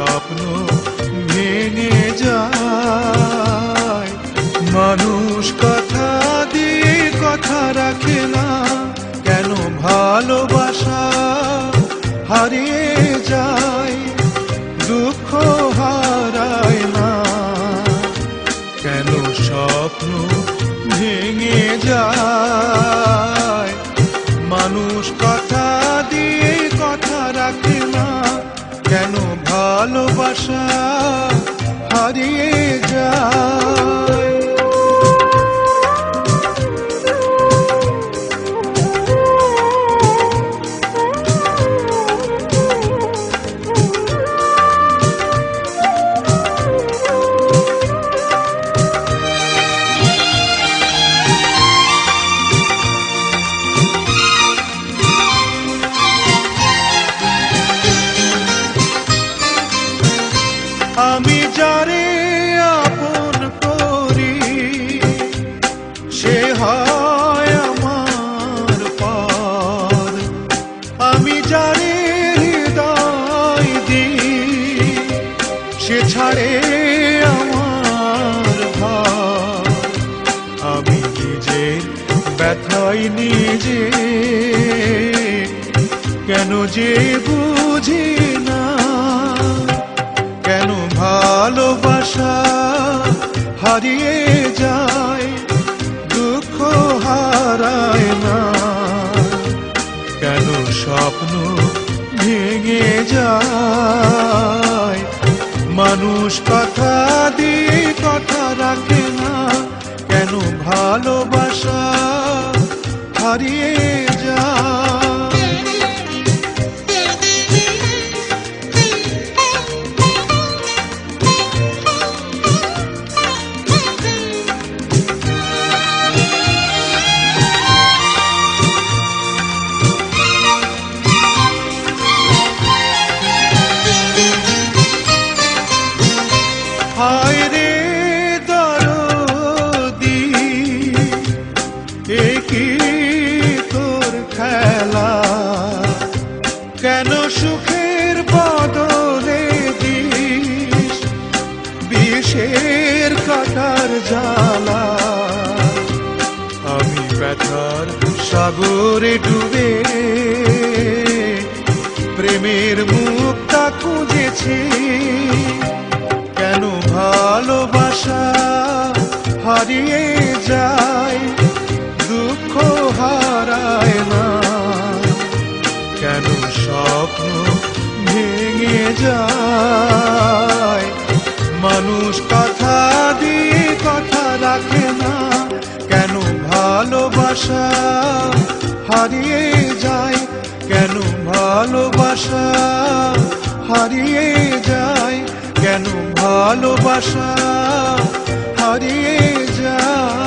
স্বপ্ন ভেঙে যায়। মানুষ কথা দিয়ে কথা রাখে না, কেন ভালোবাসা হারিয়ে যায়, দুঃখ হারায় না, কেন স্বপ্ন ভেঙে যায়। মানুষ কথা দিয়ে কথা রাখে না, কেন ভালোবাসা হারিয়ে যায়। আমি যারে আপন করি সে হয় আমার পর, আমি যারে হৃদয় দিই সে ছাড়ে আমার ঘর। আমি নিজের ব্যথায় নিজে কেন যে বুঝি না, কেন ভালোবাসা হারিয়ে যায়, দুঃখ হারায় না, কেন স্বপ্ন ভেঙে যায়। মানুষ কথা দিয়ে কথা রাখে না, কেন ভালোবাসা হারিয়ে যায়। হায় রে দরদি এ কি তোর খেলা, কেন সুখের বদলে দিস বিষের কাটার জ্বালা। আমি ব্যথার সাগরে ডুবে প্রেমের মুক্তা খুঁজেছি, কেন ভালোবাসা হারিয়ে যায়, দুঃখ হারায় না, কেন স্বপ্ন ভেঙে যায়। মানুষ কথা দিয়ে কথা রাখে না, কেন ভালোবাসা হারিয়ে যায়, কেন ভালোবাসা হারিয়ে যায়, কেন ভালোবাসা হারিয়ে যায়।